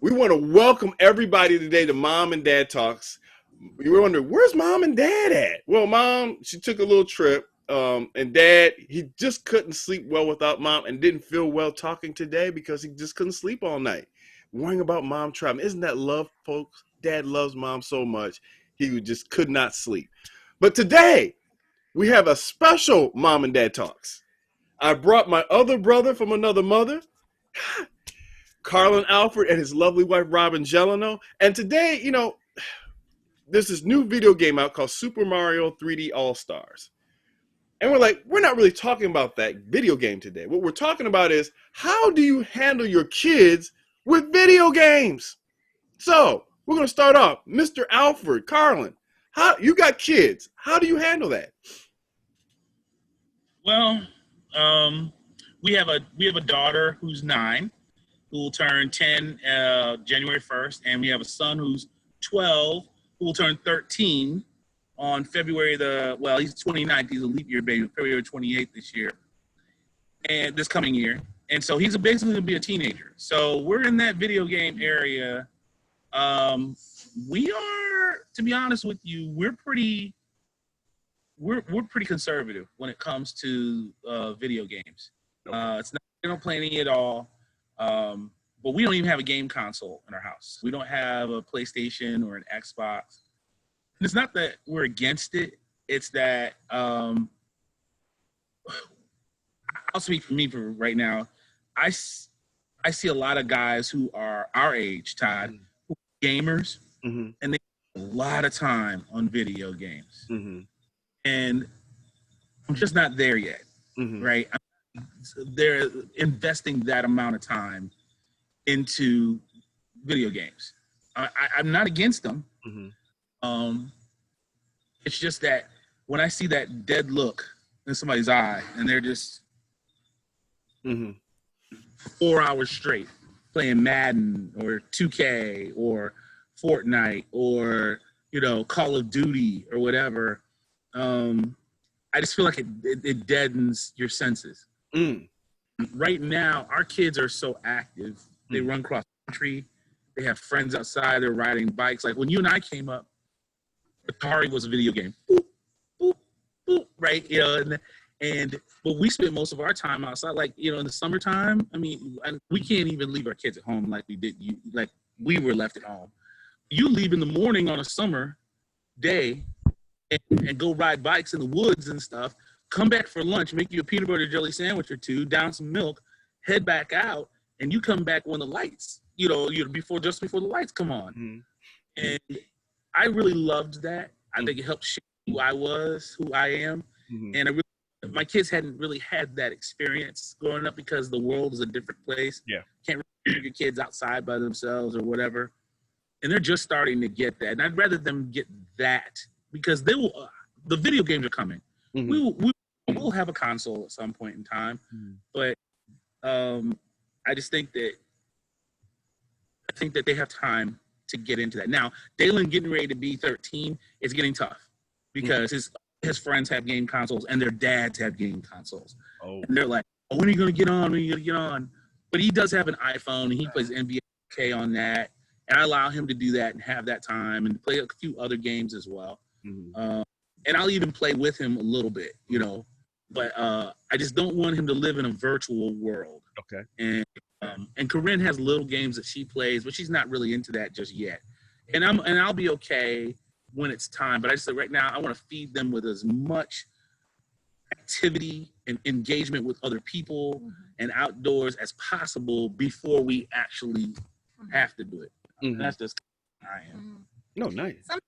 We want to welcome everybody today to Mom and Dad Talks. You were wondering, where's Mom and Dad at? Well, Mom, she took a little trip, and Dad, he just couldn't sleep well without Mom and didn't feel well talking today because he just couldn't sleep all night, worrying about Mom traveling. Isn't that love, folks? Dad loves Mom so much, he just could not sleep. But today, we have a special Mom and Dad Talks. I brought my other brother from another mother, Carlin Alfred, and his lovely wife, Robin Gelano. And today, there's this new video game out called Super Mario 3D All-Stars. And we're not really talking about that video game today. What we're talking about is, how do you handle your kids with video games? So, we're going to start off. Mr. Alfred, Carlin, you got kids. How do you handle that? Well, we have a daughter who's 9, who will turn 10 January 1st, and we have a son who's 12, who will turn 13 on February he's 29th. He's a leap year baby, February 28th this year, and this coming year. And so he's basically going to be a teenager. So we're in that video game area. We are, to be honest with you, we're pretty conservative when it comes to video games. It's not, we don't play any at all. But we don't even have a game console in our house. We don't have a PlayStation or an Xbox. And it's not that we're against it. It's that I'll speak for me for right now. I see a lot of guys who are our age, Todd, who are gamers, and they spend a lot of time on video games. And I'm just not there yet, right? They're investing that amount of time into video games. I'm not against them. It's just that when I see that dead look in somebody's eye and they're just 4 hours straight playing Madden or 2K or Fortnite or, Call of Duty or whatever, I just feel like it deadens your senses. Right now, our kids are so active. They run cross country. They have friends outside. They're riding bikes. Like when you and I came up, Atari was a video game. Boop, boop, boop, right? But we spent most of our time outside. Like, in the summertime, we can't even leave our kids at home like we did. Like we were left at home. You leave in the morning on a summer day and go ride bikes in the woods and stuff. Come back for lunch, make you a peanut butter jelly sandwich or two, down some milk, head back out, and you come back when the lights, just before the lights come on. And I really loved that. I think it helped shape who I was, who I am. And my kids hadn't really had that experience growing up because the world is a different place. Yeah. Can't really leave your kids outside by themselves or whatever. And they're just starting to get that. And I'd rather them get that because they will. The video games are coming. We'll have a console at some point in time, but I just think that they have time to get into that. Now, Dalen getting ready to be 13 is getting tough because his friends have game consoles and their dads have game consoles. And they're like, when are you going to get on? When are you going to get on? But he does have an iPhone and he plays NBA 2K on that. And I allow him to do that and have that time and play a few other games as well. And I'll even play with him a little bit, But I just don't want him to live in a virtual world. Okay. And Corinne has little games that she plays, but she's not really into that just yet. And I'll be okay when it's time. But I just said right now I want to feed them with as much activity and engagement with other people and outdoors as possible before we actually have to do it. That's just how I am. No, nice. Sometimes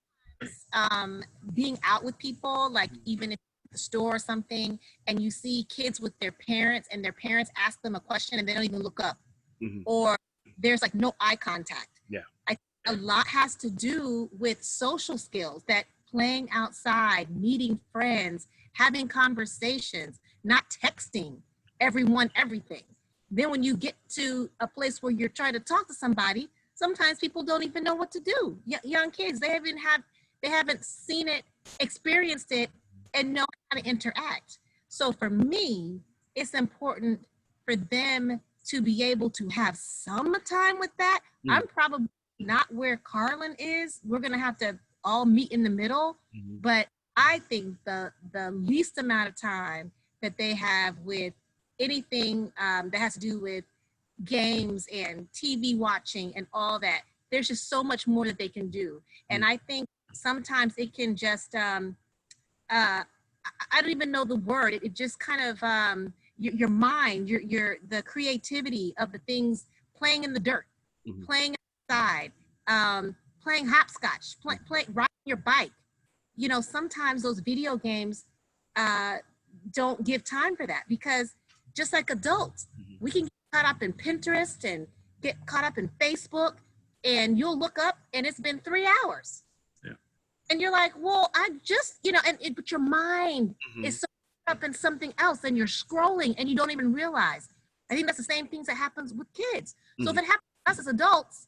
being out with people, like even if the store or something, and you see kids with their parents and their parents ask them a question and they don't even look up, or there's like no eye contact. I think a lot has to do with social skills, that playing outside, meeting friends, having conversations, not texting everyone everything. Then when you get to a place where you're trying to talk to somebody, sometimes people don't even know what to do. Young kids, they haven't seen it, experienced it, and know how to interact. So for me, it's important for them to be able to have some time with that. I'm probably not where Carlin is. We're going to have to all meet in the middle. But I think the least amount of time that they have with anything that has to do with games and TV watching and all that, there's just so much more that they can do. And I think sometimes it can just, I don't even know the word. It just kind of, your mind, the creativity of the things, playing in the dirt, playing outside, playing hopscotch, riding your bike. You know, sometimes those video games don't give time for that, because just like adults, we can get caught up in Pinterest and get caught up in Facebook, and you'll look up and it's been 3 hours. Yeah. And you're like, well, I just, you know, but your mind is so up in something else, and you're scrolling and you don't even realize. I think that's the same things that happens with kids. So if it happens to us as adults,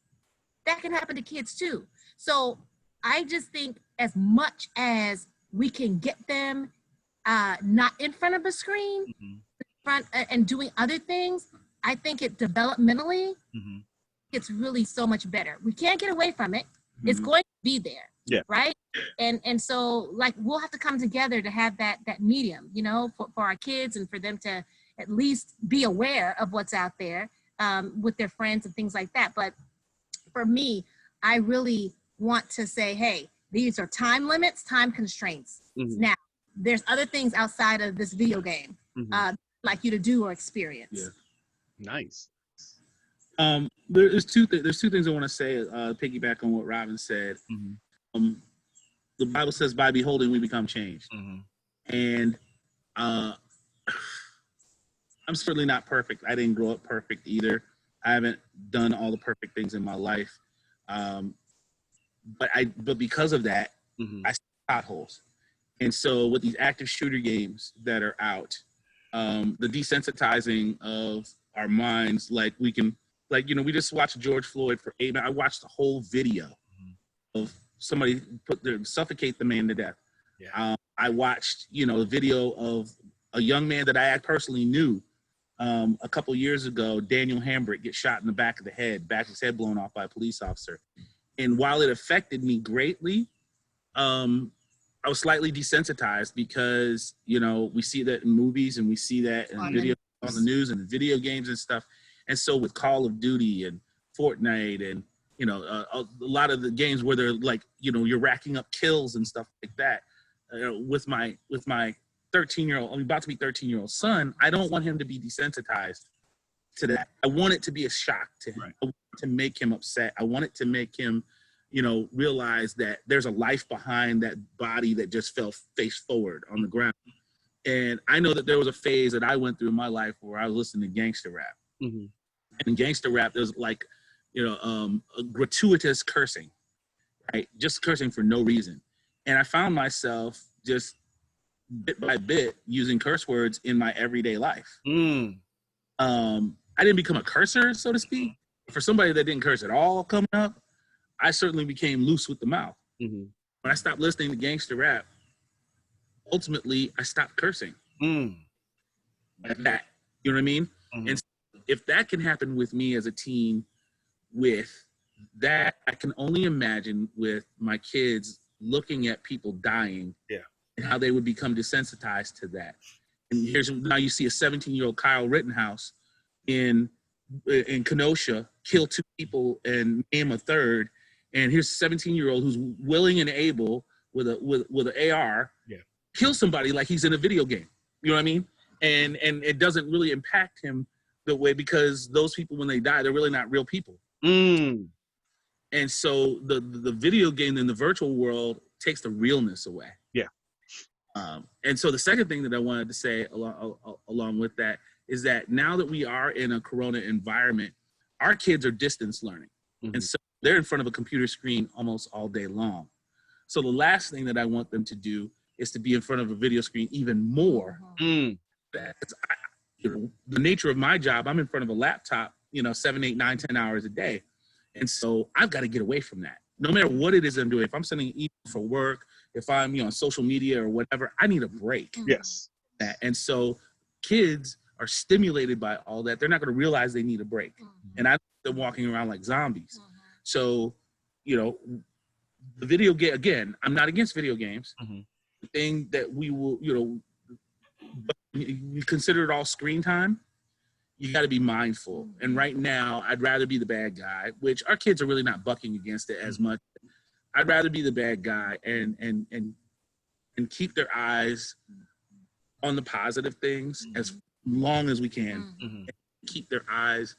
that can happen to kids too. So I just think as much as we can get them not in front of a screen, and doing other things, I think it developmentally, it's really so much better. We can't get away from it. It's going to be there. Yeah. Right. And so, like, we'll have to come together to have that medium, you know, for our kids, and for them to at least be aware of what's out there with their friends and things like that. But for me, I really want to say, hey, these are time limits, time constraints. Now, there's other things outside of this video game like you to do or experience. Yeah. Nice. There's two things I want to say, piggyback on what Robin said. The Bible says, by beholding we become changed. And I'm certainly not perfect. I didn't grow up perfect either. I haven't done all the perfect things in my life. But because of that, I see potholes. And so with these active shooter games that are out, the desensitizing of our minds, like we just watched George Floyd for 8 minutes. I watched the whole video of somebody suffocate the man to death. Yeah. I watched, a video of a young man that I personally knew a couple years ago, Daniel Hambrick, get shot in the back of the head, his head blown off by a police officer. And while it affected me greatly, I was slightly desensitized because, we see that in movies and we see that in video on the news and video games and stuff. And so with Call of Duty and Fortnite and, a lot of the games where they're like, you're racking up kills and stuff like that. With my 13-year-old, I'm about to be 13-year-old son, I don't want him to be desensitized to that. I want it to be a shock to him. Right. I want it to make him upset. I want it to make him, realize that there's a life behind that body that just fell face forward on the ground. And I know that there was a phase that I went through in my life where I was listening to gangster rap. And in gangster rap, there's like, a gratuitous cursing, right? Just cursing for no reason. And I found myself just bit by bit using curse words in my everyday life. I didn't become a cursor, so to speak. For somebody that didn't curse at all coming up, I certainly became loose with the mouth. When I stopped listening to gangster rap, ultimately I stopped cursing. Like that, you know what I mean? And if that can happen with me as a teen, with that, I can only imagine with my kids looking at people dying, and how they would become desensitized to that. And now you see a 17-year-old Kyle Rittenhouse in Kenosha kill 2 people and maim a third, and here's a 17-year-old who's willing and able with an AR kill somebody like he's in a video game. You know what I mean? And it doesn't really impact him the way, because those people, when they die, they're really not real people. And so the video game in the virtual world takes the realness away. And so the second thing that I wanted to say along with that is that now that we are in a Corona environment, our kids are distance learning. And so they're in front of a computer screen almost all day long. So the last thing that I want them to do is to be in front of a video screen even more. That's, the nature of my job, I'm in front of a laptop, 7, 8, 9, 10 hours a day. And so I've got to get away from that. No matter what it is I'm doing, if I'm sending email for work, if I'm on social media or whatever, I need a break. Yes. And so kids are stimulated by all that, they're not going to realize they need a break. And I think they're walking around like zombies. So, you know, the video game, again, I'm not against video games. The thing that we will, you know, but you consider it all screen time, you got to be mindful. And right now, I'd rather be the bad guy, which our kids are really not bucking against it as much. I'd rather be the bad guy and keep their eyes on the positive things as long as we can. And keep their eyes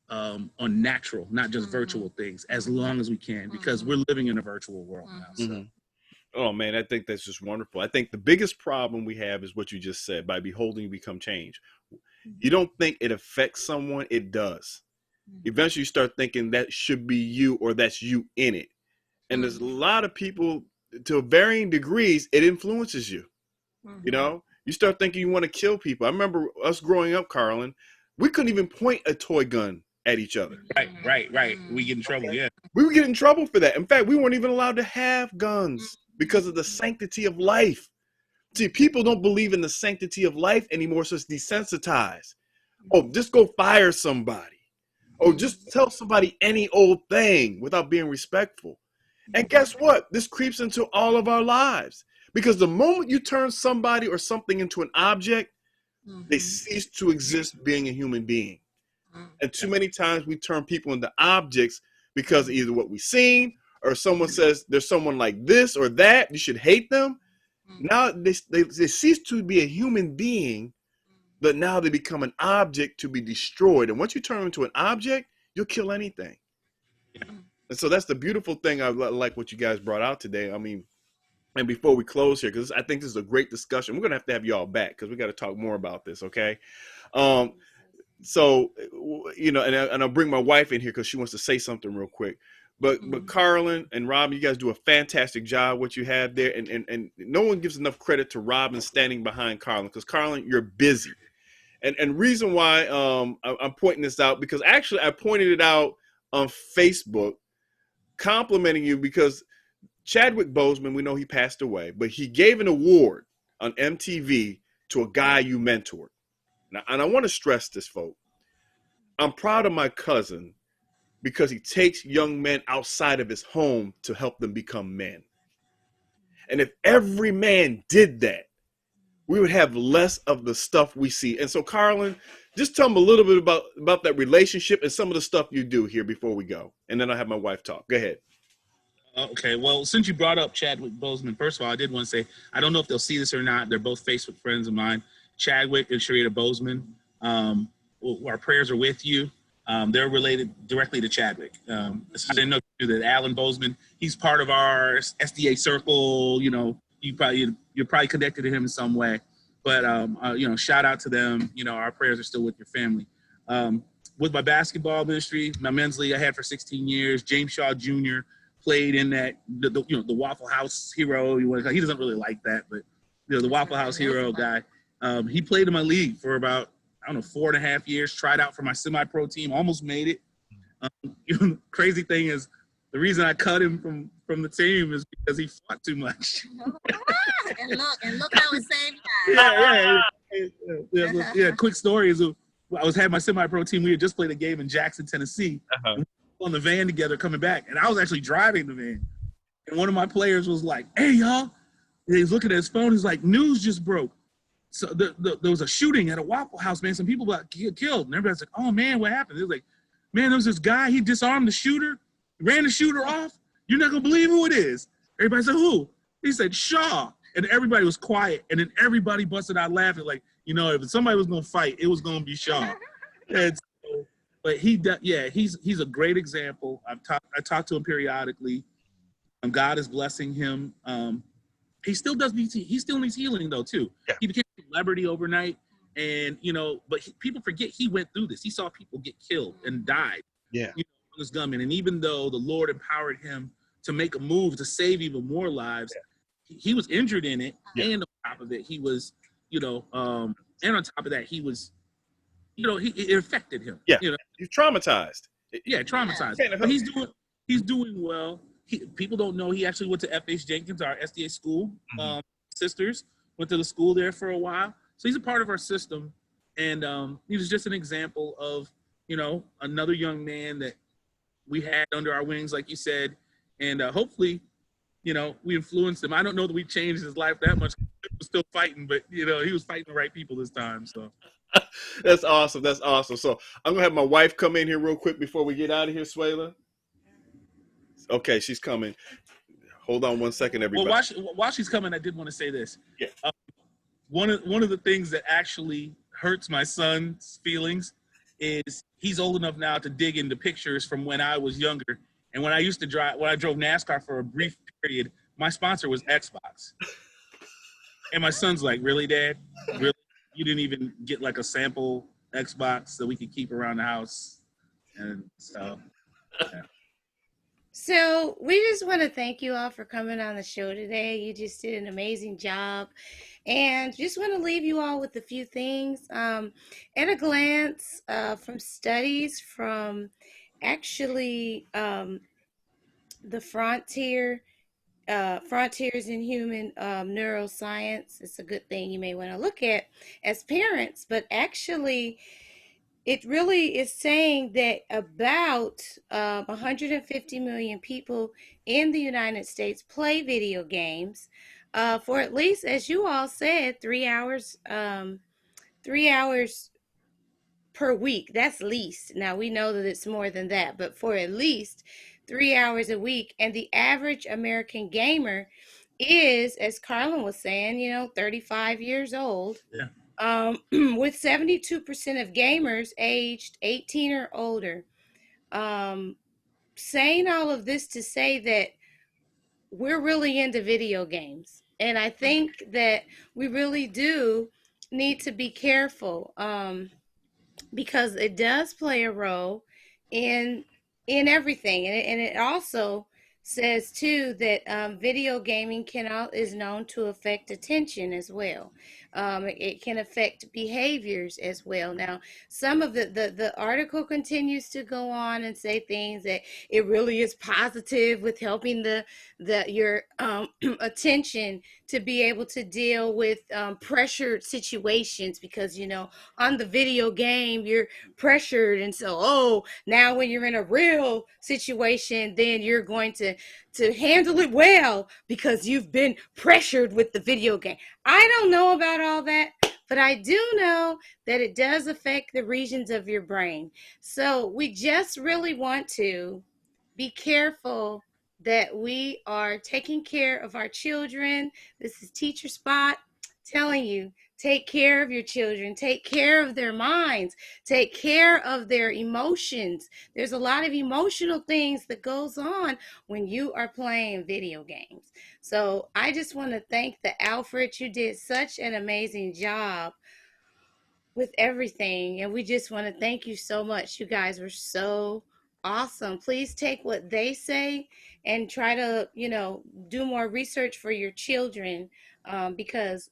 on natural, not just virtual things, as long as we can, because we're living in a virtual world now. So. Oh man, I think that's just wonderful. I think the biggest problem we have is what you just said: by beholding, you become change. You don't think it affects someone, it does. Eventually you start thinking that should be you, or that's you in it. And there's a lot of people, to varying degrees, it influences you. You know, you start thinking you want to kill people. I remember us growing up, Carlin, we couldn't even point a toy gun at each other. Right. We get in trouble, yeah. We would get in trouble for that. In fact, we weren't even allowed to have guns because of the sanctity of life. See, people don't believe in the sanctity of life anymore, so it's desensitized. Oh, just go fire somebody. Oh, just tell somebody any old thing without being respectful. And guess what? This creeps into all of our lives. Because the moment you turn somebody or something into an object, they cease to exist being a human being. And too many times we turn people into objects because of either what we've seen, or someone says there's someone like this or that, you should hate them. Now they cease to be a human being, but now they become an object to be destroyed. And once you turn into an object, you'll kill anything. And so that's the beautiful thing. I like what you guys brought out today. I mean, and before we close here, because I think this is a great discussion, we're going to have y'all back because we got to talk more about this, okay? So, you know, and I'll bring my wife in here because she wants to say something real quick. But Carlin and Rob, you guys do a fantastic job what you have there. And no one gives enough credit to Robin standing behind Carlin, because Carlin, you're busy. And reason why I'm pointing this out, because actually I pointed it out on Facebook, complimenting you, because Chadwick Boseman, we know he passed away, but he gave an award on MTV to a guy you mentored. Now, and I want to stress this, folks. I'm proud of my cousin because he takes young men outside of his home to help them become men. And if every man did that, we would have less of the stuff we see. And so, Carlin, just tell them a little bit about that relationship and some of the stuff you do here before we go. And then I'll have my wife talk. Go ahead. Okay, well, since you brought up Chadwick Boseman, first of all, I did want to say, I don't know if they'll see this or not. They're both Facebook friends of mine, Chadwick and Sharita Boseman. Our prayers are with you. They're related directly to Chadwick. I didn't know that Alan Boseman, he's part of our SDA circle. You know, you're probably connected to him in some way. But, you know, shout out to them. You know, our prayers are still with your family. With my basketball ministry, my men's league I had for 16 years, James Shaw Jr., played in that, the Waffle House hero. He doesn't really like that, but the Waffle House hero guy. He played in my league for about, 4.5 years. Tried out for my semi-pro team, almost made it. Crazy thing is, the reason I cut him from the team is because he fought too much. and look how it saved lives. Yeah. Quick story is, I had my semi-pro team. We had just played a game in Jackson, Tennessee. On the van together coming back, and I was actually driving the van, and one of my players was like, "Hey y'all," and he's looking at his phone. He's like, "News just broke. So there was a shooting at a Waffle House, man. Some people got killed." And everybody's like, "Oh man, what happened?" He was like, "Man, there was this guy. He disarmed the shooter, ran the shooter off. You're not gonna believe who it is." Everybody said, "Who?" He said, "Shaw." And everybody was quiet, and then everybody busted out laughing, like, if somebody was gonna fight, it was gonna be Shaw. And but he's a great example. I talk to him periodically. God is blessing him. He still needs healing though too. Yeah. He became a celebrity overnight, and but people forget he went through this. He saw people get killed and died. Yeah, this gunman. And even though the Lord empowered him to make a move to save even more lives, he was injured in it, and on top of it, he was, and on top of that, he was. It affected him. Yeah, he's traumatized. Yeah, traumatized. Yeah. But he's doing well. People don't know he actually went to F.H. Jenkins, our SDA school. Sisters went to the school there for a while, so he's a part of our system. And he was just an example of, another young man that we had under our wings, like you said, and hopefully, we influenced him. I don't know that we changed his life that much. He was still fighting, but he was fighting the right people this time. So That's awesome. That's awesome. So I'm gonna have my wife come in here real quick before we get out of here, Swayla. Okay, she's coming. Hold on one second, everybody. Well, while she's coming, I did want to say this. Yeah. One of the things that actually hurts my son's feelings is he's old enough now to dig into pictures from when I was younger. And when I drove NASCAR for a brief period, my sponsor was Xbox. And my son's like, "Really, Dad? Really? You didn't even get like a sample Xbox that we could keep around the house?" And so, yeah. So we just want to thank you all for coming on the show today. You just did an amazing job. And just want to leave you all with a few things. At a glance, from studies from actually the Frontiers in Human Neuroscience. It's a good thing you may want to look at as parents, but actually it really is saying that about 150 million people in the United States play video games for at least, as you all said, 3 hours, 3 hours per week. That's least. Now we know that it's more than that, but for at least 3 hours a week. And the average American gamer is, as Carlin was saying, 35 years old. Yeah. With 72% of gamers aged 18 or older. Saying all of this to say that we're really into video games. And I think that we really do need to be careful because it does play a role in everything. And it also says too that video gaming is known to affect attention as well. It can affect behaviors as well. Now, some of the article continues to go on and say things that it really is positive with helping your attention to be able to deal with pressured situations, because on the video game you're pressured, and so now when you're in a real situation, then you're going to handle it well because you've been pressured with the video game. I don't know about all that, but I do know that it does affect the regions of your brain. So we just really want to be careful that we are taking care of our children. This is Teacher Spot telling you, take care of your children, take care of their minds, take care of their emotions. There's a lot of emotional things that goes on when you are playing video games. So I just want to thank the Alfred. You did such an amazing job with everything, and we just want to thank you so much. You guys were so awesome. Please take what they say and try to do more research for your children, because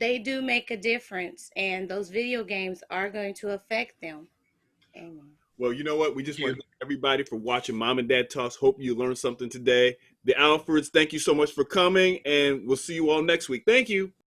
they do make a difference, and those video games are going to affect them. Amen. Well, you know what? We just want to thank everybody for watching Mom and Dad Talks. Hope you learned something today. The Alfreds, thank you so much for coming, and we'll see you all next week. Thank you.